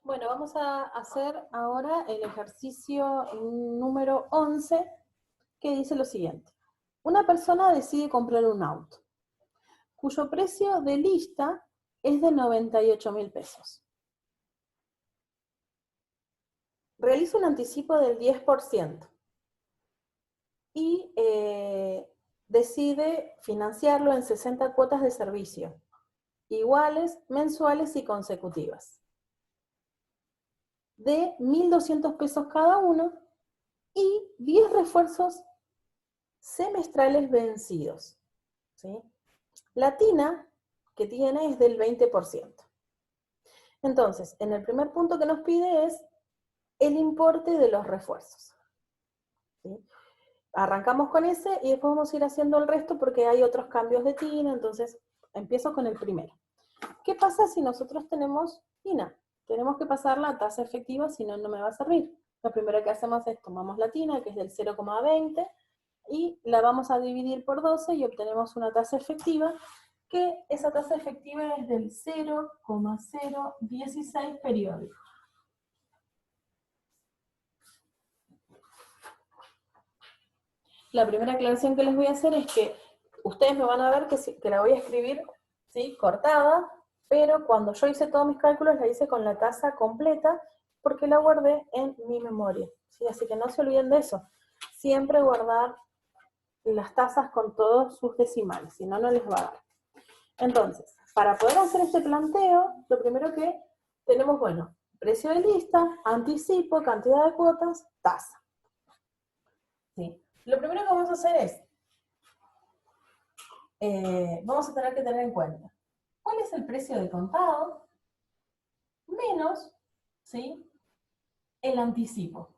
Bueno, vamos a hacer ahora el ejercicio número 11, que dice lo siguiente. Una persona decide comprar un auto, cuyo precio de lista es de 98.000 pesos. Realiza un anticipo del 10% y decide financiarlo en 60 cuotas de servicio, iguales, mensuales y consecutivas, de 1.200 pesos cada uno y 10 refuerzos semestrales vencidos, ¿sí? La TINA que tiene es del 20%. Entonces, en el primer punto que nos pide es el importe de los refuerzos, ¿sí? Arrancamos con ese y después vamos a ir haciendo el resto porque hay otros cambios de TINA, entonces empiezo con el primero. ¿Qué pasa si nosotros tenemos TINA? Tenemos que pasar la tasa efectiva, si no, no me va a servir. Lo primero que hacemos es tomamos la TINA, que es del 0,20, y la vamos a dividir por 12 y obtenemos una tasa efectiva, que esa tasa efectiva es del 0,016 periódico. La primera aclaración que les voy a hacer es que ustedes me van a ver que la voy a escribir, ¿sí?, cortada, pero cuando yo hice todos mis cálculos la hice con la tasa completa porque la guardé en mi memoria, ¿sí? Así que no se olviden de eso. Siempre guardar las tasas con todos sus decimales, si no, no les va a dar. Entonces, para poder hacer este planteo, lo primero que tenemos, bueno, precio de lista, anticipo, cantidad de cuotas, tasa. ¿Sí? Lo primero que vamos a hacer es, vamos a tener que tener en cuenta, ¿cuál es el precio de contado? Menos, ¿sí?, el anticipo.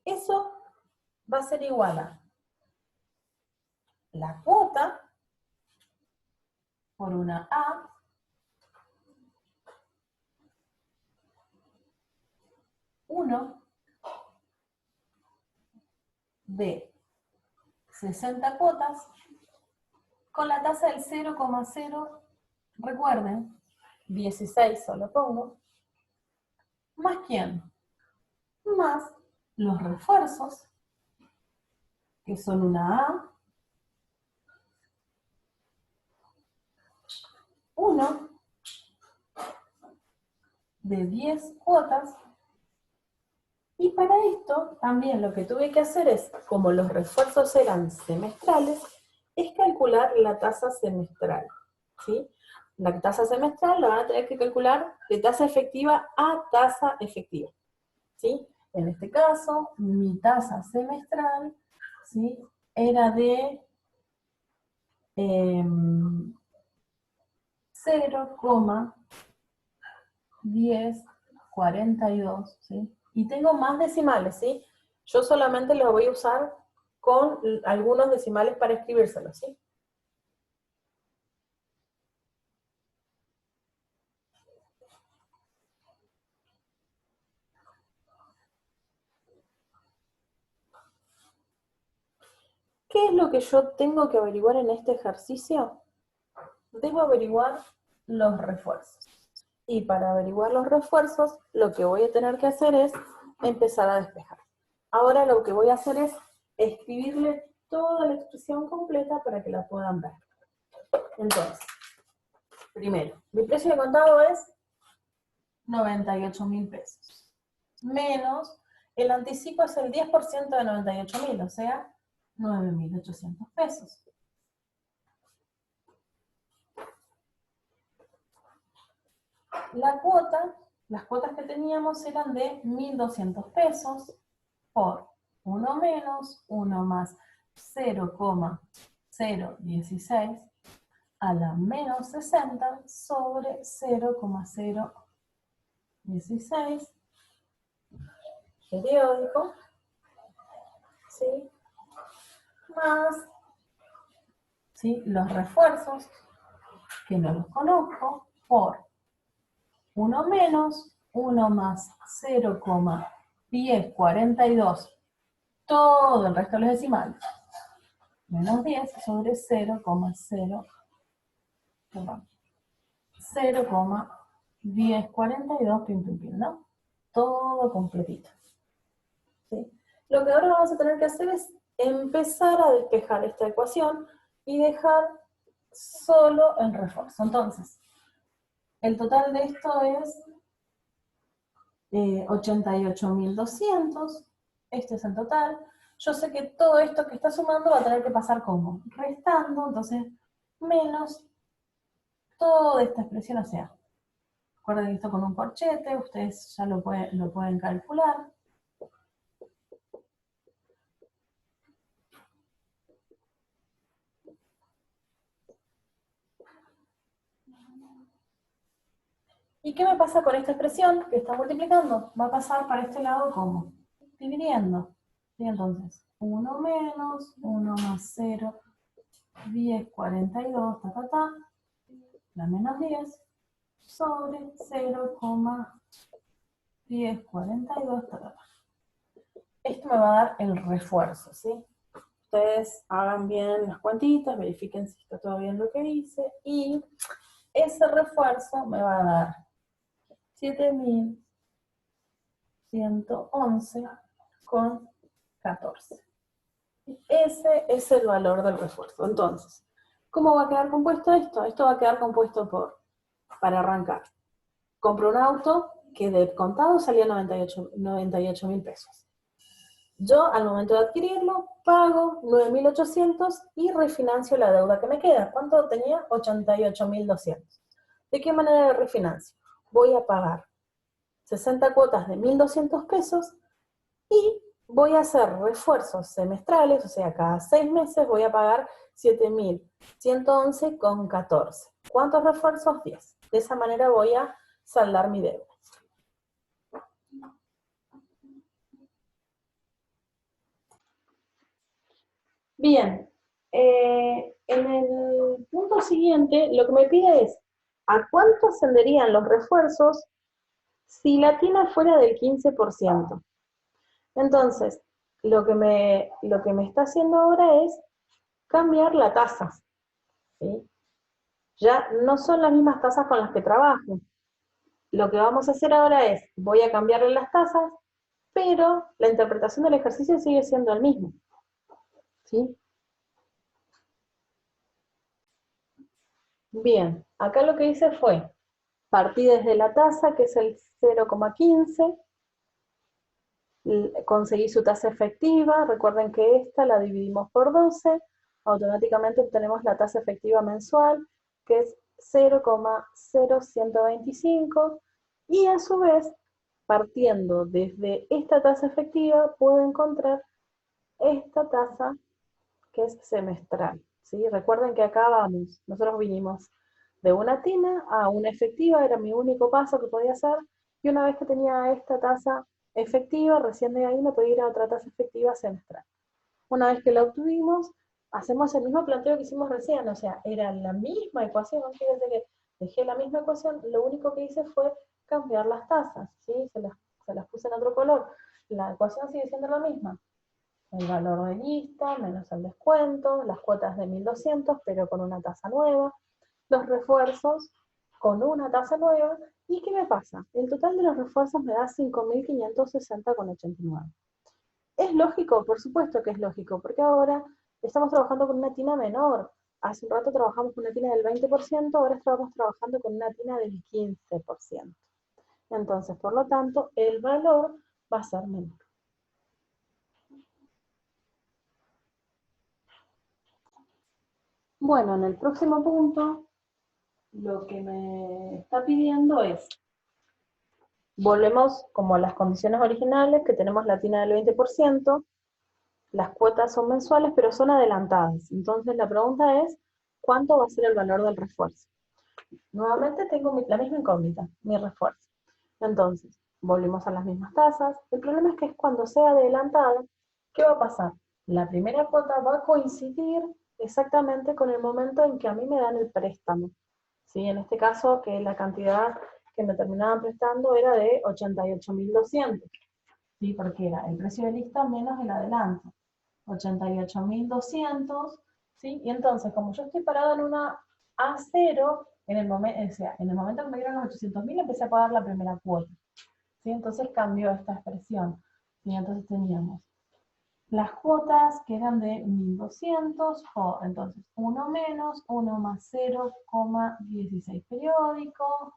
Eso va a ser igual a la cuota por una A de 60 cuotas con la tasa del 0,0, recuerden, 16 solo pongo, ¿más quién? Más los refuerzos, que son una A, 1 de 10 cuotas, y para esto también lo que tuve que hacer es, como los refuerzos eran semestrales, es calcular la tasa semestral, ¿sí? La tasa semestral la van a tener que calcular de tasa efectiva a tasa efectiva, ¿sí? En este caso, mi tasa semestral, ¿sí?, era de 0,1042, ¿sí? Y tengo más decimales, ¿sí? Yo solamente los voy a usar con algunos decimales para escribírselos, ¿sí? ¿Qué es lo que yo tengo que averiguar en este ejercicio? Debo averiguar los refuerzos. Y para averiguar los refuerzos, lo que voy a tener que hacer es empezar a despejar. Ahora lo que voy a hacer es escribirle toda la expresión completa para que la puedan ver. Entonces, primero, mi precio de contado es 98.000 pesos. Menos, el anticipo es el 10% de 98.000, o sea, 9.800 pesos. La cuota, las cuotas que teníamos eran de 1.200 pesos por 1 menos 1 más 0,016 a la menos 60 sobre 0,016 periódico, ¿sí?, más, ¿sí?, los refuerzos, que no los conozco, por 1 menos 1 más 0,1042, todo el resto de los decimales, menos 10 sobre 0,0, perdón, 0,1042, pim, pim, pim, ¿no? Todo completito. ¿Sí? Lo que ahora vamos a tener que hacer es empezar a despejar esta ecuación y dejar solo el refuerzo. Entonces, el total de esto es 88.200. Este es el total. Yo sé que todo esto que está sumando va a tener que pasar como restando, entonces menos toda esta expresión, o sea, recuerden esto con un corchete, ustedes ya lo pueden calcular. ¿Y qué me pasa con esta expresión que está multiplicando? Va a pasar para este lado como dividiendo. ¿Sí? Entonces, 1 menos 1 más 0, 10,42, la menos 10, sobre 0,1042, Esto me va a dar el refuerzo, ¿sí? Ustedes hagan bien las cuentitas, verifiquen si está todo bien lo que hice, y ese refuerzo me va a dar 7.111,14. Ese es el valor del refuerzo. Entonces, ¿cómo va a quedar compuesto esto? Esto va a quedar compuesto para arrancar, compro un auto que de contado salía 98.000 pesos. Yo, al momento de adquirirlo, pago 9.800 y refinancio la deuda que me queda. ¿Cuánto tenía? 88.200. ¿De qué manera refinancio? Voy a pagar 60 cuotas de 1.200 pesos y voy a hacer refuerzos semestrales, o sea, cada 6 meses voy a pagar 7.111,14. ¿Cuántos refuerzos? 10. De esa manera voy a saldar mi deuda. Bien, en el punto siguiente, lo que me pide es, ¿a cuánto ascenderían los refuerzos si la tina fuera del 15%? Entonces, lo que me está haciendo ahora es cambiar la tasa, ¿sí? Ya no son las mismas tasas con las que trabajo. Lo que vamos a hacer ahora es, voy a cambiarle las tasas, pero la interpretación del ejercicio sigue siendo el mismo, ¿sí? Bien, acá lo que hice fue, partí desde la tasa, que es el 0,15, conseguí su tasa efectiva, recuerden que esta la dividimos por 12, automáticamente obtenemos la tasa efectiva mensual, que es 0,0125, y a su vez, partiendo desde esta tasa efectiva, puedo encontrar esta tasa que es semestral, ¿sí? Recuerden que acá vamos, nosotros vinimos de una tina a una efectiva, era mi único paso que podía hacer, y una vez que tenía esta tasa efectiva, recién de ahí me podía ir a otra tasa efectiva semestral. Una vez que la obtuvimos, hacemos el mismo planteo que hicimos recién, o sea, era la misma ecuación, fíjense que dejé la misma ecuación, lo único que hice fue cambiar las tasas, ¿sí? Se las puse en otro color. La ecuación sigue siendo la misma. El valor de lista, menos el descuento, las cuotas de 1.200, pero con una tasa nueva, los refuerzos con una tasa nueva, ¿y qué me pasa? El total de los refuerzos me da 5.560,89. ¿Es lógico? Por supuesto que es lógico, porque ahora estamos trabajando con una tina menor. Hace un rato trabajamos con una tina del 20%, ahora estamos trabajando con una tina del 15%. Entonces, por lo tanto, el valor va a ser menor. Bueno, en el próximo punto, lo que me está pidiendo es, volvemos como a las condiciones originales, que tenemos la tina del 20%, las cuotas son mensuales, pero son adelantadas. Entonces la pregunta es, ¿cuánto va a ser el valor del refuerzo? Nuevamente tengo la misma incógnita, mi refuerzo. Entonces, volvemos a las mismas tasas. El problema es que cuando sea adelantada, ¿qué va a pasar? La primera cuota va a coincidir exactamente con el momento en que a mí me dan el préstamo. ¿Sí? En este caso, que la cantidad que me terminaban prestando era de 88.200, ¿sí? Porque era el precio de lista menos el adelanto. 88.200, ¿sí? Y entonces, como yo estoy parado en una A0, en el momento que me dieron los 800.000 empecé a pagar la primera cuota. ¿Sí? Entonces cambió esta expresión. ¿Sí? Entonces teníamos las cuotas que eran de 1200, entonces 1 menos 1 más 0,16 periódico,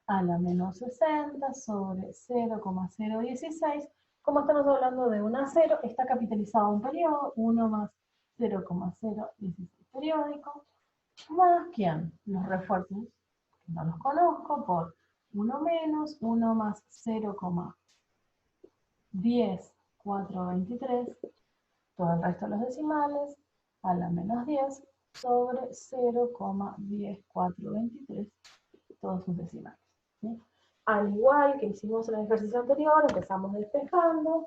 a la menos 60 sobre 0,016. Como estamos hablando de 1 a 0, está capitalizado un periodo, 1 más 0,016 periódico, más ¿quién? Los refuerzos, que no los conozco, por 1 menos 1 más 0,10423, todo el resto de los decimales, a la menos 10 sobre 0,10423, todos sus decimales. ¿Sí? Al igual que hicimos en el ejercicio anterior, empezamos despejando.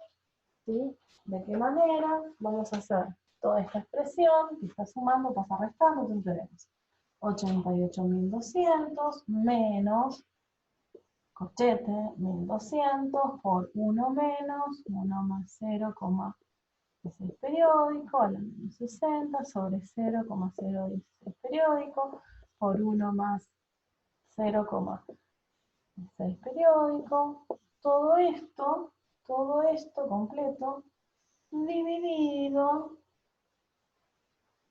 ¿Sí? ¿De qué manera? Vamos a hacer toda esta expresión que está sumando, pasa restando, entonces tenemos 88.200 menos corchete 1200 por 1 menos 1 más 0,16 periódico a la menos 60 sobre 0,016 periódico por 1 más 0,6 periódico. Todo esto completo dividido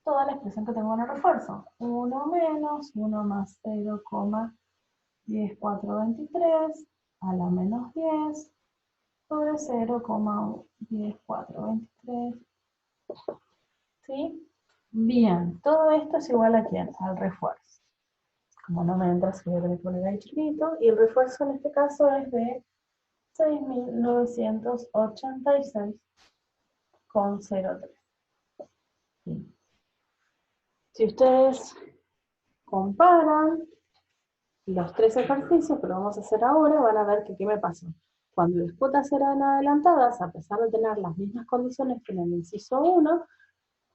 toda la expresión que tengo en el refuerzo. 1 menos 1 más 0,10423 a la menos 10 sobre 0,10423. ¿Sí? Bien, todo esto es igual a ¿quién? Al refuerzo. Como no me entra, se voy a tener que poner ahí chiquito. Y el refuerzo en este caso es de 6.986,03. ¿Sí? Si ustedes comparan los 3 ejercicios que lo vamos a hacer ahora, van a ver que ¿qué me pasó? Cuando las cuotas eran adelantadas, a pesar de tener las mismas condiciones que en el inciso 1,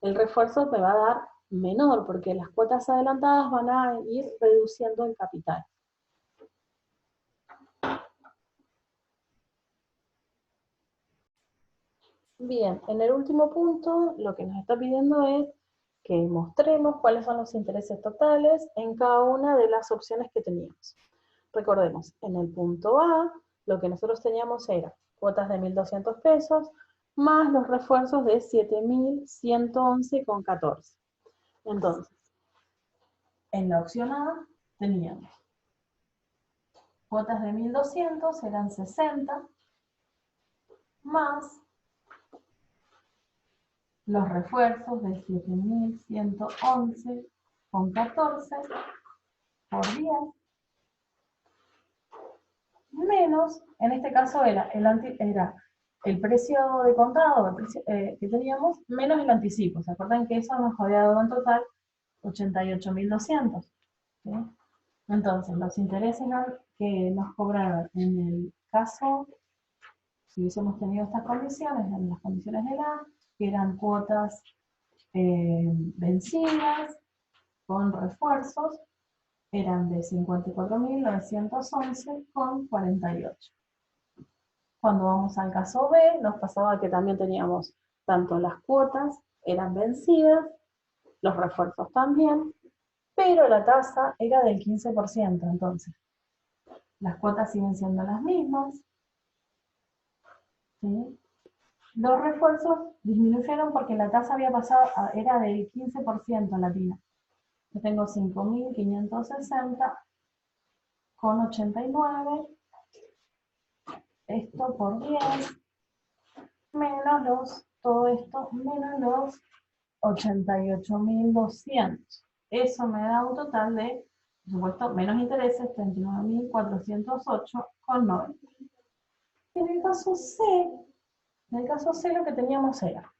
el refuerzo me va a dar menor, porque las cuotas adelantadas van a ir reduciendo el capital. Bien, en el último punto, lo que nos está pidiendo es que mostremos cuáles son los intereses totales en cada una de las opciones que teníamos. Recordemos, en el punto A, lo que nosotros teníamos era cuotas de 1.200 pesos, más los refuerzos de 7.111,14. Entonces, en la opción A teníamos cuotas de 1.200, eran 60, más los refuerzos de 7.111,14 por 10, menos, en este caso era el precio de contado, el precio, que teníamos, menos el anticipo. ¿Se acuerdan que eso nos había dado en total 88.200? ¿Sí? Entonces, los intereses que nos cobraron en el caso, si hubiésemos tenido estas condiciones, en las condiciones de la, que eran cuotas vencidas con refuerzos, eran de 54.911,48. Cuando vamos al caso B, nos pasaba que también teníamos tanto las cuotas eran vencidas, los refuerzos también, pero la tasa era del 15%, entonces las cuotas siguen siendo las mismas, ¿sí? Los refuerzos disminuyeron porque la tasa había pasado, era del 15% latina. Yo tengo 5.560,89, esto por 10, menos todo esto, menos los 88.200. Eso me da un total de, por supuesto, menos intereses, 39.408,90. En el caso C, lo que teníamos era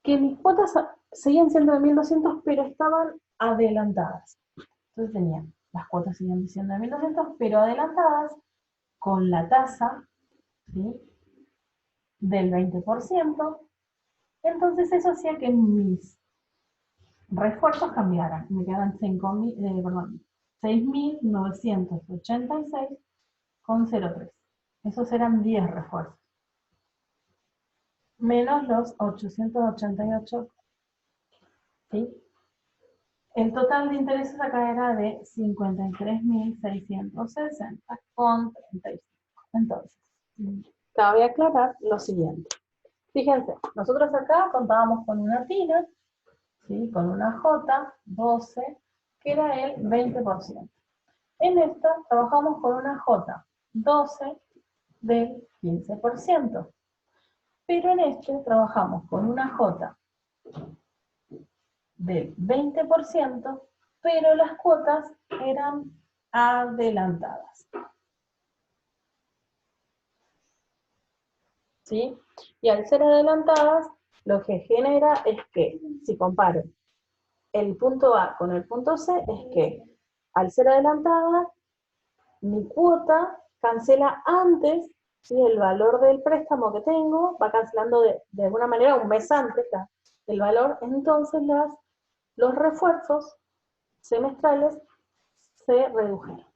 que mis cuotas seguían siendo de 1.200, pero estaban adelantadas. Entonces tenía, las cuotas seguían siendo de 1.200, pero adelantadas con la tasa, ¿sí?, del 20%. Entonces eso hacía que mis refuerzos cambiaran. Me quedaban 6.986,03. Esos eran 10 refuerzos. Menos los 888, ¿sí?, El total de intereses acá era de 53.660,35. Entonces, cabe aclarar lo siguiente. Fíjense, nosotros acá contábamos con una TINA, ¿sí? Con una J12, que era el 20%. En esta trabajamos con una J12 del 15%. Pero en este trabajamos con una J del 20%, pero las cuotas eran adelantadas. ¿Sí? Y al ser adelantadas, lo que genera es que, si comparo el punto A con el punto C, es que al ser adelantada, mi cuota cancela antes, ¿sí? El valor del préstamo que tengo, va cancelando de alguna manera un mes antes el valor, entonces los refuerzos semestrales se redujeron.